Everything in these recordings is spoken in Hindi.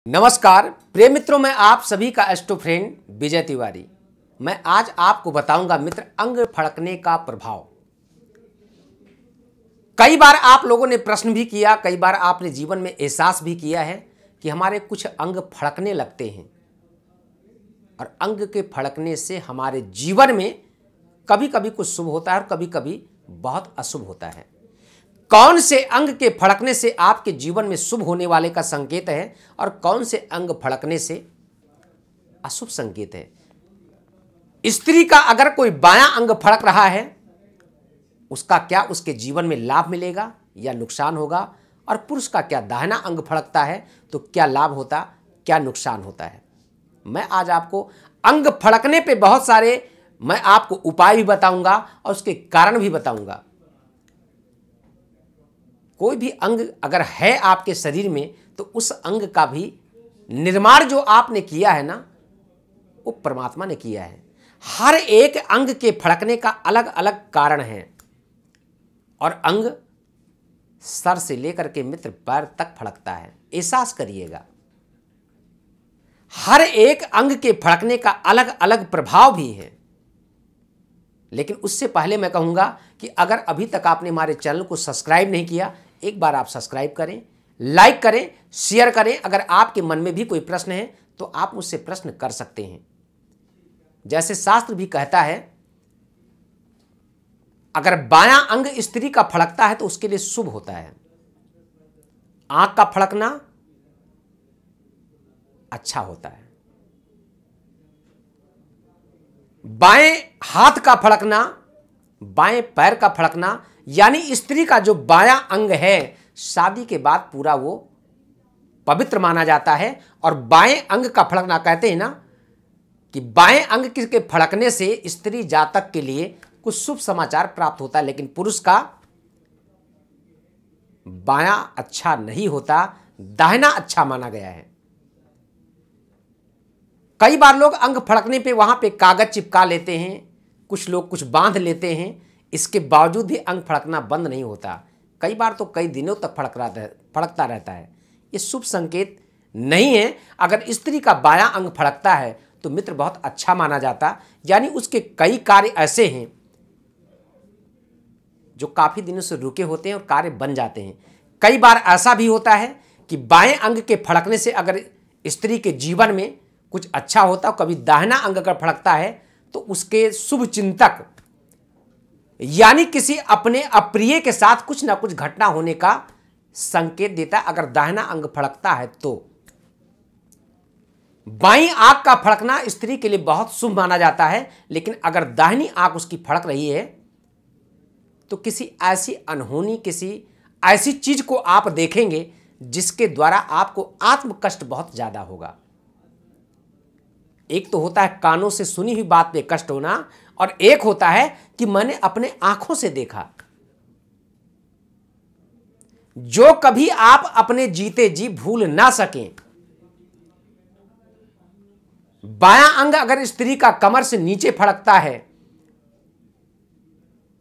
नमस्कार प्रिय मित्रों, मैं आप सभी का एस्ट्रो फ्रेंड विजय तिवारी। मैं आज आपको बताऊंगा मित्र, अंग फड़कने का प्रभाव। कई बार आप लोगों ने प्रश्न भी किया, कई बार आपने जीवन में एहसास भी किया है कि हमारे कुछ अंग फड़कने लगते हैं और अंग के फड़कने से हमारे जीवन में कभी कभी कुछ शुभ होता है और कभी कभी बहुत अशुभ होता है। कौन से अंग के फड़कने से आपके जीवन में शुभ होने वाले का संकेत है और कौन से अंग फड़कने से अशुभ संकेत है। स्त्री का अगर कोई बायां अंग फड़क रहा है, उसका क्या उसके जीवन में लाभ मिलेगा या नुकसान होगा, और पुरुष का क्या दाहिना अंग फड़कता है तो क्या लाभ होता, क्या नुकसान होता है। मैं आज आपको अंग फड़कने पे बहुत सारे मैं आपको उपाय भी बताऊंगा और उसके कारण भी बताऊंगा। कोई भी अंग अगर है आपके शरीर में तो उस अंग का भी निर्माण जो आपने किया है ना, वो परमात्मा ने किया है। हर एक अंग के फड़कने का अलग अलग कारण है और अंग सर से लेकर के मित्र पैर तक फड़कता है। एहसास करिएगा, हर एक अंग के फड़कने का अलग अलग प्रभाव भी है। लेकिन उससे पहले मैं कहूंगा कि अगर अभी तक आपने हमारे चैनल को सब्सक्राइब नहीं किया, एक बार आप सब्सक्राइब करें, लाइक करें, शेयर करें। अगर आपके मन में भी कोई प्रश्न है तो आप मुझसे प्रश्न कर सकते हैं। जैसे शास्त्र भी कहता है, अगर बायां अंग स्त्री का फड़कता है तो उसके लिए शुभ होता है। आंख का फड़कना अच्छा होता है, बाएं हाथ का फड़कना, बाएं पैर का फड़कना, यानी स्त्री का जो बायां अंग है शादी के बाद पूरा वो पवित्र माना जाता है। और बाएं अंग का फड़कना, कहते हैं ना कि बाएं अंग के फड़कने से स्त्री जातक के लिए कुछ शुभ समाचार प्राप्त होता है, लेकिन पुरुष का बायां अच्छा नहीं होता, दाहिना अच्छा माना गया है। कई बार लोग अंग फड़कने पे वहां पे कागज चिपका लेते हैं, कुछ लोग कुछ बांध लेते हैं, इसके बावजूद भी अंग फड़कना बंद नहीं होता। कई बार तो कई दिनों तक फड़कता रहता है। ये शुभ संकेत नहीं है। अगर स्त्री का बायां अंग फड़कता है तो मित्र बहुत अच्छा माना जाता, यानी उसके कई कार्य ऐसे हैं जो काफी दिनों से रुके होते हैं और कार्य बन जाते हैं। कई बार ऐसा भी होता है कि बाएं अंग के फड़कने से अगर स्त्री के जीवन में कुछ अच्छा होता, कभी दाहिना अंग अगर फड़कता है तो उसके शुभ चिंतक यानी किसी अपने अप्रिय के साथ कुछ ना कुछ घटना होने का संकेत देता है। अगर दाहिना अंग फड़कता है तो बाईं आंख का फड़कना स्त्री के लिए बहुत शुभ माना जाता है, लेकिन अगर दाहिनी आंख उसकी फड़क रही है तो किसी ऐसी अनहोनी, किसी ऐसी चीज को आप देखेंगे जिसके द्वारा आपको आत्म कष्ट बहुत ज्यादा होगा। एक तो होता है कानों से सुनी हुई बात पे कष्ट होना, और एक होता है कि मैंने अपने आंखों से देखा। जो कभी आप अपने जीते जी भूल ना सकें। बायां अंग अगर स्त्री का कमर से नीचे फड़कता है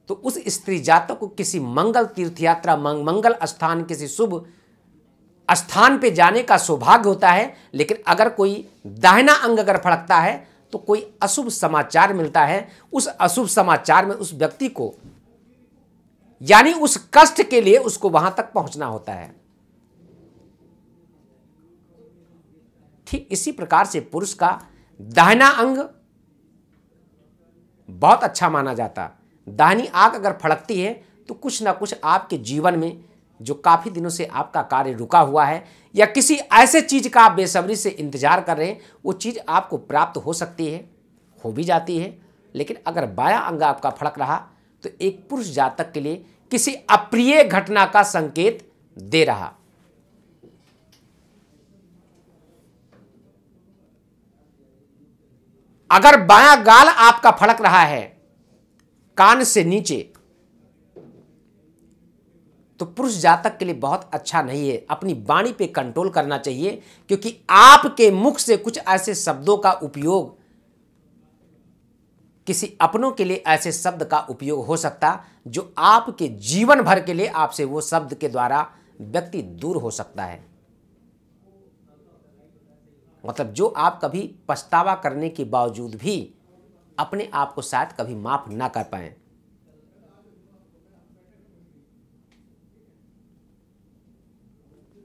तो उस स्त्री जातक को किसी मंगल तीर्थ यात्रा, मंगल स्थान, किसी शुभ स्थान पे जाने का सौभाग्य होता है। लेकिन अगर कोई दाहिना अंग अगर फड़कता है तो कोई अशुभ समाचार मिलता है। उस अशुभ समाचार में उस व्यक्ति को, यानी उस कष्ट के लिए उसको वहां तक पहुंचना होता है। ठीक इसी प्रकार से पुरुष का दाहिना अंग बहुत अच्छा माना जाता। दाहिनी आंख अगर फड़कती है तो कुछ ना कुछ आपके जीवन में जो काफी दिनों से आपका कार्य रुका हुआ है या किसी ऐसे चीज का आप बेसब्री से इंतजार कर रहे हैं, वो चीज आपको प्राप्त हो सकती है, हो भी जाती है। लेकिन अगर बायां अंग आपका फड़क रहा तो एक पुरुष जातक के लिए किसी अप्रिय घटना का संकेत दे रहा। अगर बायां गाल आपका फड़क रहा है कान से नीचे तो पुरुष जातक के लिए बहुत अच्छा नहीं है। अपनी वाणी पे कंट्रोल करना चाहिए, क्योंकि आपके मुख से कुछ ऐसे शब्दों का उपयोग, किसी अपनों के लिए ऐसे शब्द का उपयोग हो सकता जो आपके जीवन भर के लिए आपसे वो शब्द के द्वारा व्यक्ति दूर हो सकता है। मतलब जो आप कभी पछतावा करने के बावजूद भी अपने आप को शायद कभी माफ ना कर पाए।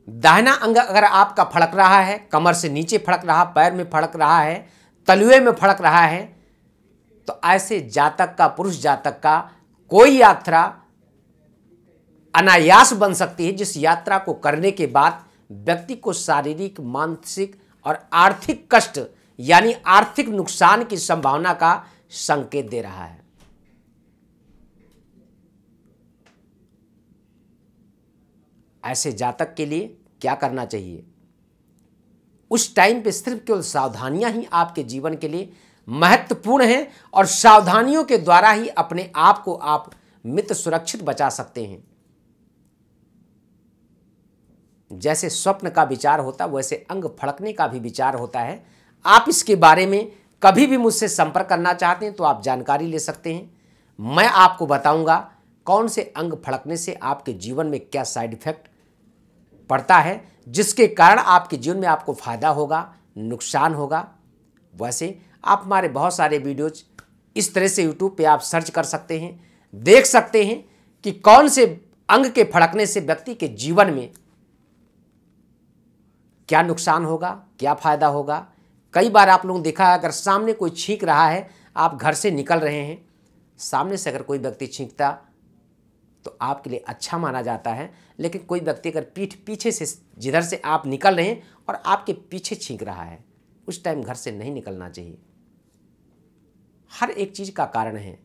दाहिना अंग अगर आपका फड़क रहा है, कमर से नीचे फड़क रहा, पैर में फड़क रहा है, तलुए में फड़क रहा है, तो ऐसे जातक का, पुरुष जातक का कोई यात्रा अनायास बन सकती है, जिस यात्रा को करने के बाद व्यक्ति को शारीरिक, मानसिक और आर्थिक कष्ट यानी आर्थिक नुकसान की संभावना का संकेत दे रहा है। ऐसे जातक के लिए क्या करना चाहिए? उस टाइम पे सिर्फ केवल सावधानियां ही आपके जीवन के लिए महत्वपूर्ण हैं और सावधानियों के द्वारा ही अपने आप को आप मित्र सुरक्षित बचा सकते हैं। जैसे स्वप्न का विचार होता वैसे अंग फड़कने का भी विचार होता है। आप इसके बारे में कभी भी मुझसे संपर्क करना चाहते हैं तो आप जानकारी ले सकते हैं। मैं आपको बताऊंगा कौन से अंग फड़कने से आपके जीवन में क्या साइड इफेक्ट पड़ता है, जिसके कारण आपके जीवन में आपको फायदा होगा, नुकसान होगा। वैसे आप हमारे बहुत सारे वीडियोज इस तरह से यूट्यूब पे आप सर्च कर सकते हैं, देख सकते हैं कि कौन से अंग के फड़कने से व्यक्ति के जीवन में क्या नुकसान होगा, क्या फायदा होगा। कई बार आप लोगों ने देखा है, अगर सामने कोई छींक रहा है, आप घर से निकल रहे हैं, सामने से अगर कोई व्यक्ति छींकता तो आपके लिए अच्छा माना जाता है, लेकिन कोई व्यक्ति अगर पीछे से जिधर से आप निकल रहे हैं और आपके पीछे छींक रहा है, उस टाइम घर से नहीं निकलना चाहिए। हर एक चीज का कारण है।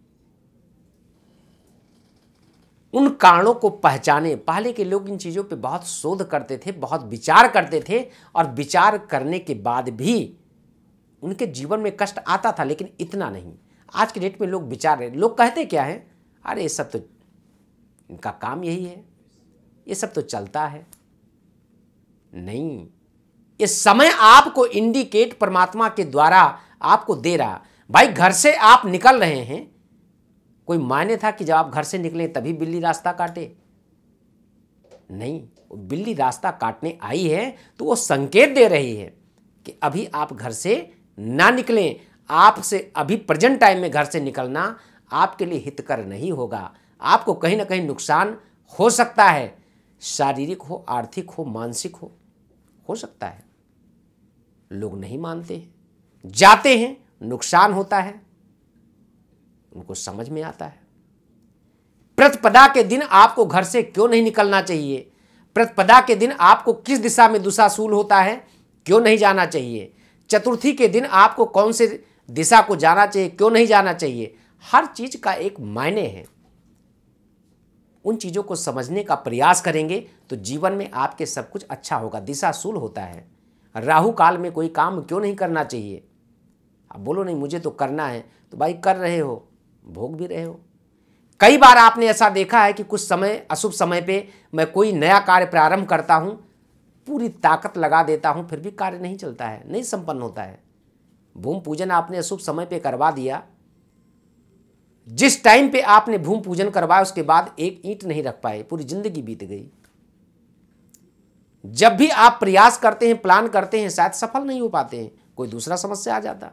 उन कारणों को पहचाने। पहले के लोग इन चीज़ों पे बहुत शोध करते थे, बहुत विचार करते थे, और विचार करने के बाद भी उनके जीवन में कष्ट आता था, लेकिन इतना नहीं। आज के डेट में लोग विचार रहे, लोग कहते क्या है, अरे ये सब तो इनका काम यही है, ये सब तो चलता है। नहीं, ये समय आपको इंडिकेट परमात्मा के द्वारा आपको दे रहा। भाई घर से आप निकल रहे हैं, कोई मायने था कि जब आप घर से निकले तभी बिल्ली रास्ता काटे? नहीं, बिल्ली रास्ता काटने आई है तो वो संकेत दे रही है कि अभी आप घर से ना निकलें। आपसे अभी प्रेजेंट टाइम में घर से निकलना आपके लिए हितकर नहीं होगा। आपको कहीं ना कहीं नुकसान हो सकता है, शारीरिक हो, आर्थिक हो, मानसिक हो सकता है। लोग नहीं मानते हैं, जाते हैं, नुकसान होता है, उनको समझ में आता है। प्रतिपदा के दिन आपको घर से क्यों नहीं निकलना चाहिए? प्रतिपदा के दिन आपको किस दिशा में दुशासूल होता है, क्यों नहीं जाना चाहिए? चतुर्थी के दिन आपको कौन से दिशा को जाना चाहिए, क्यों नहीं जाना चाहिए? हर चीज का एक मायने है। उन चीजों को समझने का प्रयास करेंगे तो जीवन में आपके सब कुछ अच्छा होगा। दिशाशूल होता है। राहु काल में कोई काम क्यों नहीं करना चाहिए? आप बोलो नहीं मुझे तो करना है, तो भाई कर रहे हो, भोग भी रहे हो। कई बार आपने ऐसा देखा है कि कुछ समय, अशुभ समय पे मैं कोई नया कार्य प्रारंभ करता हूं, पूरी ताकत लगा देता हूं, फिर भी कार्य नहीं चलता है, नहीं संपन्न होता है। भूमि पूजन आपने अशुभ समय पे करवा दिया, जिस टाइम पे आपने भूमि पूजन करवाया उसके बाद एक ईंट नहीं रख पाए, पूरी जिंदगी बीत गई। जब भी आप प्रयास करते हैं, प्लान करते हैं, शायद सफल नहीं हो पाते हैं, कोई दूसरा समस्या आ जाता।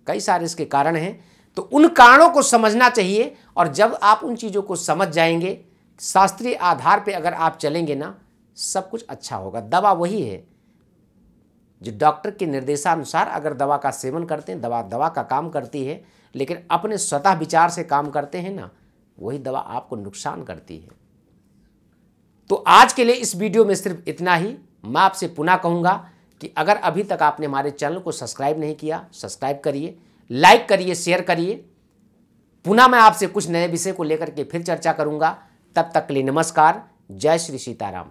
कई सारे इसके कारण हैं, तो उन कारणों को समझना चाहिए। और जब आप उन चीज़ों को समझ जाएंगे, शास्त्रीय आधार पे अगर आप चलेंगे ना, सब कुछ अच्छा होगा। दवा वही है जो डॉक्टर के निर्देशानुसार अगर दवा का सेवन करते हैं, दवा का काम करती है, लेकिन अपने स्वतः विचार से काम करते हैं ना, वही दवा आपको नुकसान करती है। तो आज के लिए इस वीडियो में सिर्फ इतना ही। मैं आपसे पुनः कहूँगा कि अगर अभी तक आपने हमारे चैनल को सब्सक्राइब नहीं किया, सब्सक्राइब करिए, लाइक करिए, शेयर करिए। पुनः मैं आपसे कुछ नए विषय को लेकर के फिर चर्चा करूँगा। तब तक के लिए नमस्कार। जय श्री सीताराम।